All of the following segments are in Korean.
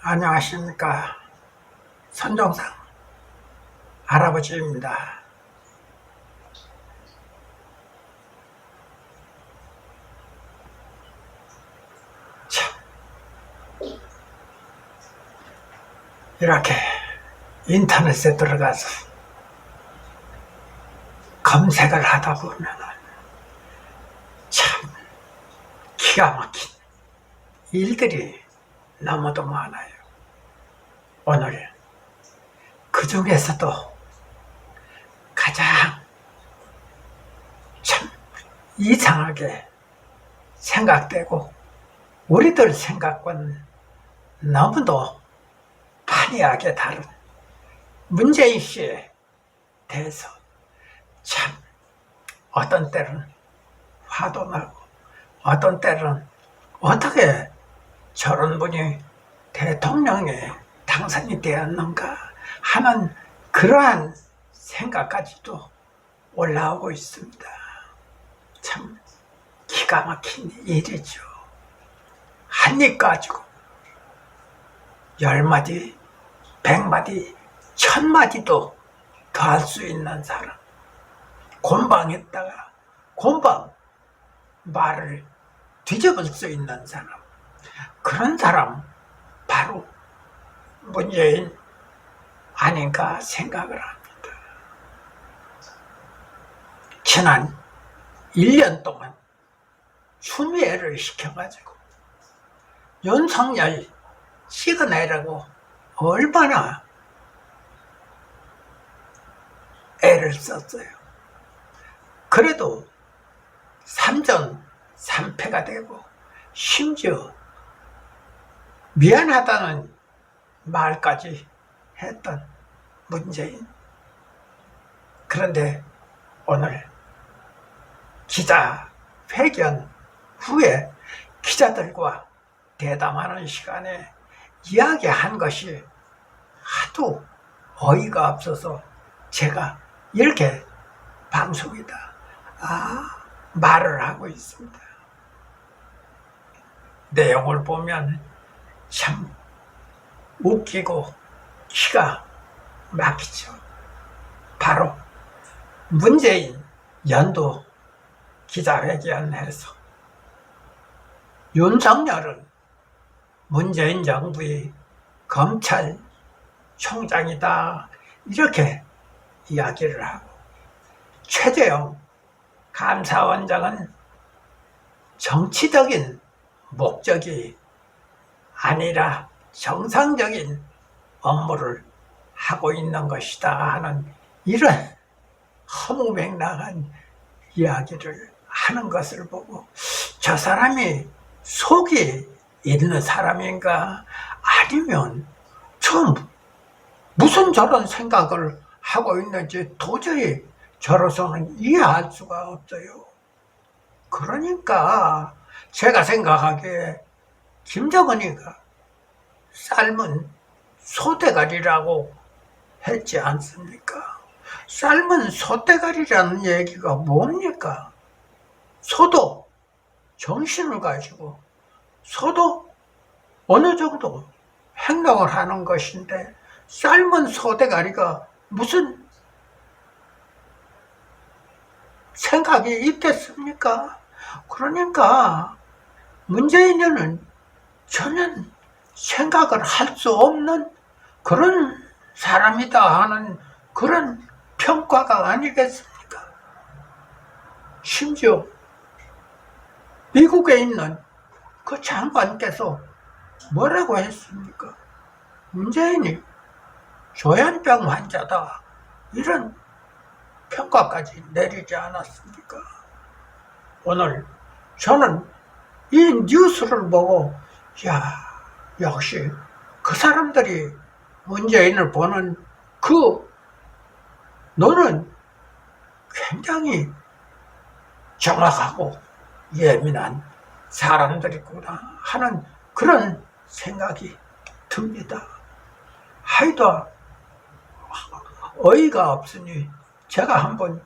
안녕하십니까. 선종상 할아버지입니다. 참, 이렇게 인터넷에 들어가서 검색을 하다 보면 참 기가 막힌 일들이 너무도 많아요. 오늘 그 중에서도 가장 참 이상하게 생각되고 우리들 생각과는 너무도 판이하게 다른 문재인 씨에 대해서 참 어떤 때는 화도 나고 어떤 때는 어떻게 저런 분이 대통령에 당선이 되었는가 하는 그러한 생각까지도 올라오고 있습니다. 참 기가 막힌 일이죠. 한 입 가지고 10마디, 100마디, 1000마디도 더 할 수 있는 사람. 곤방했다가 곤방 말을 뒤집을 수 있는 사람. 그런 사람 바로 문재인 아닌가 생각을 합니다. 지난 1년 동안 추미애를 시켜가지고 윤석열 찍어내려고 얼마나 애를 썼어요. 그래도 3전 3패가 되고 심지어 미안하다는 말까지 했던 문재인. 그런데 오늘 기자회견 후에 기자들과 대담하는 시간에 이야기한 것이 하도 어이가 없어서 제가 이렇게 방송이다 말을 하고 있습니다. 내용을 보면 참 웃기고 기가 막히죠. 바로 문재인 연도 기자회견에서 윤석열은 문재인 정부의 검찰총장이다 이렇게 이야기를 하고, 최재형 감사원장은 정치적인 목적이 아니라 정상적인 업무를 하고 있는 것이다 하는 이런 허무맹랑한 이야기를 하는 것을 보고 저 사람이 속이 있는 사람인가 아니면 좀 무슨 저런 생각을 하고 있는지 도저히 저로서는 이해할 수가 없어요. 그러니까 제가 생각하기에 김정은이가 삶은 소대가리라고 했지 않습니까? 삶은 소대가리라는 얘기가 뭡니까? 소도 정신을 가지고 소도 어느 정도 행동을 하는 것인데 삶은 소대가리가 무슨 생각이 있겠습니까? 그러니까 문재인은 전혀 생각을 할 수 없는 그런 사람이다 하는 그런 평가가 아니겠습니까? 심지어 미국에 있는 그 장관께서 뭐라고 했습니까? 문재인이 조현병 환자다 이런 평가까지 내리지 않았습니까? 오늘 저는 이 뉴스를 보고 역시 그 사람들이 문재인을 보는 그 눈은 굉장히 정확하고 예민한 사람들이구나 하는 그런 생각이 듭니다. 하여도 어이가 없으니 제가 한번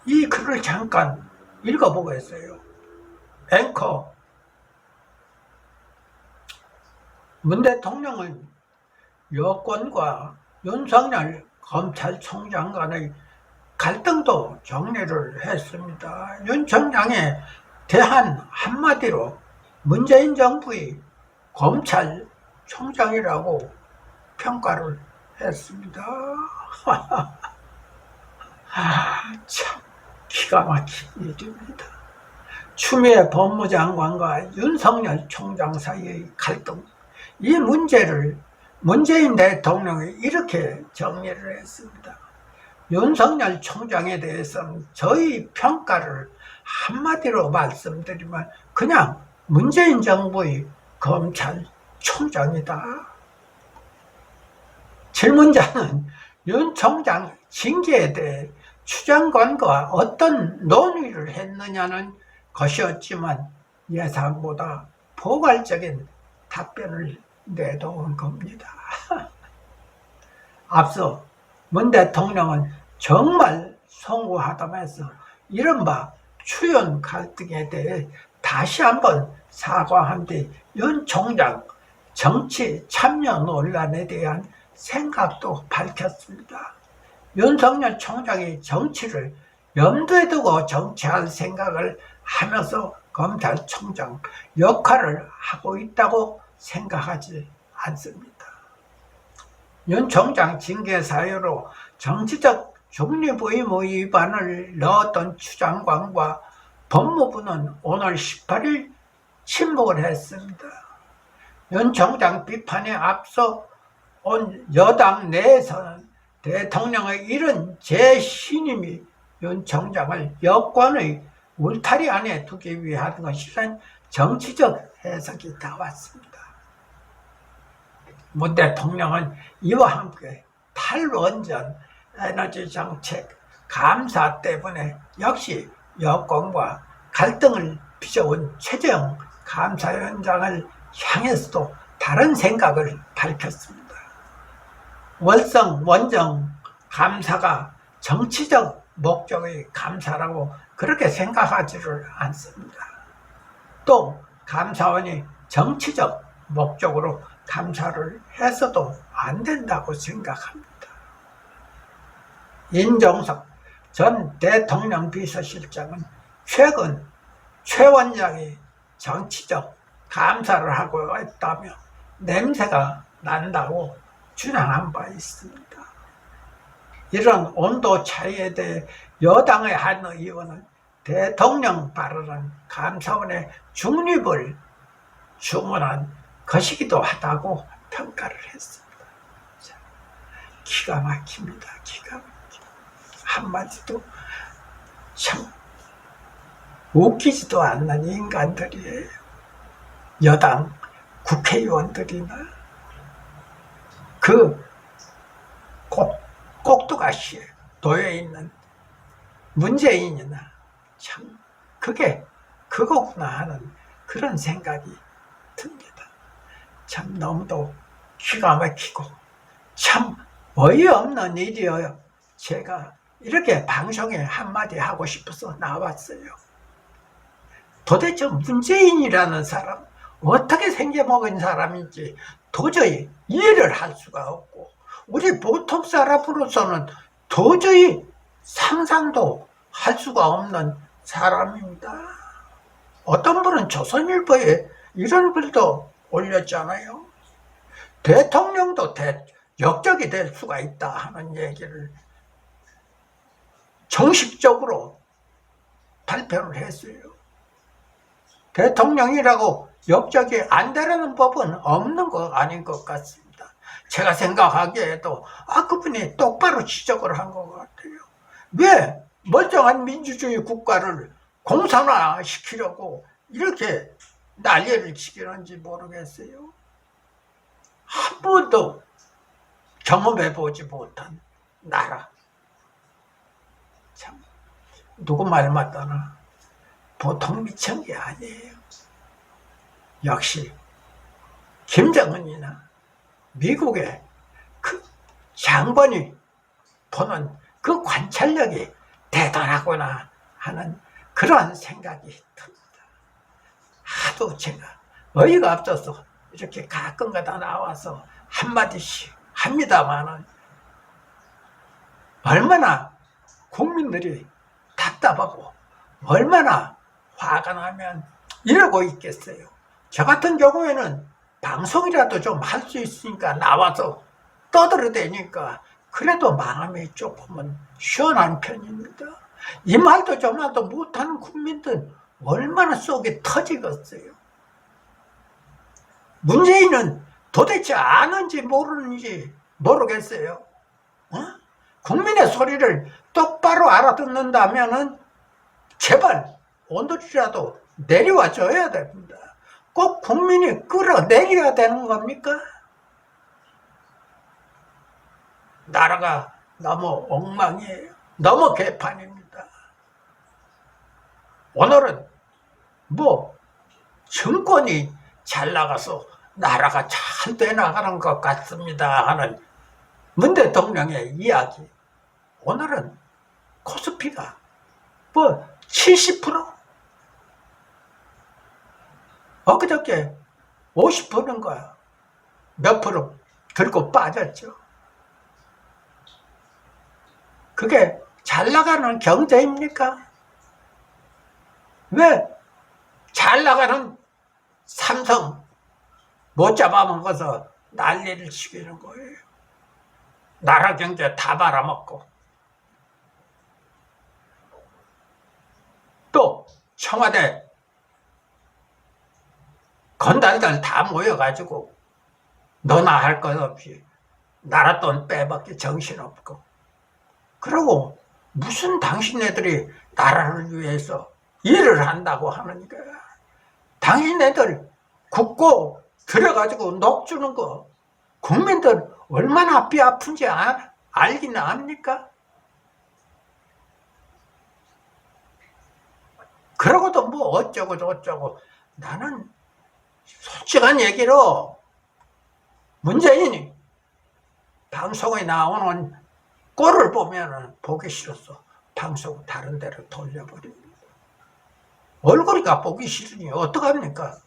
이 글을 잠깐 읽어보겠어요. 앵커 문 대통령은 여권과 윤석열 검찰총장 간의 갈등도 정리를 했습니다. 윤 총장에 대한 한마디로 문재인 정부의 검찰총장이라고 평가를 했습니다. 참 기가 막힌 일입니다. 추미애 법무장관과 윤석열 총장 사이의 갈등, 이 문제를 문재인 대통령이 이렇게 정리를 했습니다. 윤석열 총장에 대해서는 저희 평가를 한마디로 말씀드리면 그냥 문재인 정부의 검찰총장이다. 질문자는 윤 총장 징계에 대해 추장관과 어떤 논의를 했느냐는 것이었지만 예상보다 포괄적인 답변을 내놓은 겁니다. 앞서 문 대통령은 정말 송구하다면서 이른바 추연 갈등에 대해 다시 한번 사과한 뒤 윤 총장 정치 참여 논란에 대한 생각도 밝혔습니다. 윤석열 총장이 정치를 염두에 두고 정치할 생각을 하면서 검찰총장 역할을 하고 있다고 생각하지 않습니다. 윤 총장 징계 사유로 정치적 중립 의무 위반을 넣었던 추장관과 법무부는 오늘 18일 침묵을 했습니다. 윤 총장 비판에 앞서 온 여당 내에서는 대통령의 이런 재신임이 윤 총장을 여권의 울타리 안에 두기 위한 것이란 정치적 해석이 나왔습니다. 문 대통령은 이와 함께 탈원전, 에너지 정책, 감사 때문에 역시 여권과 갈등을 빚어온 최재형 감사위원장을 향해서도 다른 생각을 밝혔습니다. 월성 원정 감사가 정치적 목적의 감사라고 그렇게 생각하지를 않습니다. 또 감사원이 정치적 목적으로 감사를 해서도 안 된다고 생각합니다. 인종석 전 대통령 비서실장은 최근 최 원장이 정치적 감사를 하고 있다며 냄새가 난다고 주장한 바 있습니다. 이런 온도 차이에 대해 여당의 한 의원은 대통령 발언은 감사원의 중립을 주문한 것이기도 하다고 평가를 했습니다. 자, 기가 막힙니다. 기가 막힙니다. 한마디도 참 웃기지도 않는 인간들이에요. 여당 국회의원들이나 그 꼭두가시에 도여있는 문재인이나 참 그게 그거구나 하는 그런 생각이 듭니다. 참 너무도 기가 막히고 참 어이없는 일이어요. 제가 이렇게 방송에 한마디 하고 싶어서 나왔어요. 도대체 문재인이라는 사람 어떻게 생겨먹은 사람인지 도저히 이해를 할 수가 없고 우리 보통 사람으로서는 도저히 상상도 할 수가 없는 사람입니다. 어떤 분은 조선일보에 이런 글도 올렸잖아요. 대통령도 역적이 될 수가 있다 하는 얘기를 정식적으로 발표를 했어요. 대통령이라고 역적이 안 되라는 법은 없는 거 아닌 것 같습니다. 제가 생각하기에도 그분이 똑바로 지적을 한 것 같아요. 왜 멀쩡한 민주주의 국가를 공산화시키려고 이렇게 난리를 치기는지 모르겠어요. 한 번도 경험해보지 못한 나라. 참 누구 말 맞다나 보통 미친 게 아니에요. 역시 김정은이나 미국의 그 장관이 보는 그 관찰력이 대단하구나 하는 그런 생각이 듭니다. 하도 제가 어이가 없어서 이렇게 가끔가다 나와서 한마디씩 합니다만은 얼마나 국민들이 답답하고 얼마나 화가 나면 이러고 있겠어요. 저 같은 경우에는 방송이라도 좀 할 수 있으니까 나와서 떠들어대니까 그래도 마음이 조금은 시원한 편입니다. 이 말도 저 말도 못하는 국민들 얼마나 속이 터지겠어요. 문재인은 도대체 아는지 모르는지 모르겠어요. 국민의 소리를 똑바로 알아듣는다면은 제발 오늘이라도 내려와 줘야 됩니다. 꼭 국민이 끌어내려야 되는 겁니까? 나라가 너무 엉망이에요. 너무 개판입니다. 오늘은 뭐 정권이 잘 나가서 나라가 잘 돼나가는 것 같습니다 하는 문 대통령의 이야기. 오늘은 코스피가 뭐 70%? 엊그저께 50%인가 몇 프로 들고 빠졌죠. 그게 잘 나가는 경제입니까? 왜 잘 나가는 삼성 못 잡아먹어서 난리를 치기는 거예요. 나라 경제 다 말아먹고. 또 청와대 건달들 다 모여가지고 너나 할 것 없이 나라 돈 빼먹기 정신없고, 그러고 무슨 당신네들이 나라를 위해서 일을 한다고 하는 거야. 당신네들 굳고 들어가지고 녹 주는 거 국민들 얼마나 뼈 아픈지 알긴 압니까? 그러고도 뭐 어쩌고 저쩌고. 나는 솔직한 얘기로 문재인이 방송에 나오는 꼴을 보면 보기 싫어서 방송 다른 데로 돌려버립니다. 얼굴이가 보기 싫으니 어떡합니까?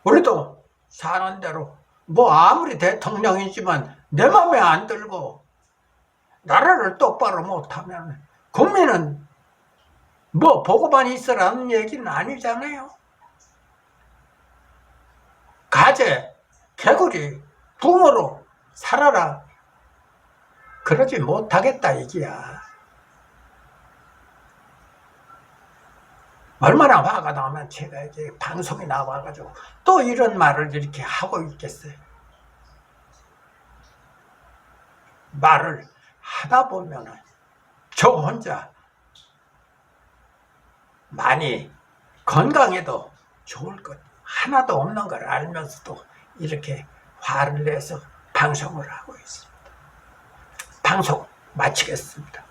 우리도 사는 대로 뭐 아무리 대통령이지만 내 맘에 안 들고 나라를 똑바로 못하면 국민은 뭐 보고만 있으라는 얘기는 아니잖아요. 가재, 개구리, 붕어로 살아라. 그러지 못하겠다 이기야. 얼마나 화가 나면 제가 이제 방송에 나와가지고 또 이런 말을 이렇게 하고 있겠어요. 말을 하다 보면은 저 혼자 많이 건강에도 좋을 것 하나도 없는 걸 알면서도 이렇게 화를 내서 방송을 하고 있습니다. 방송 마치겠습니다.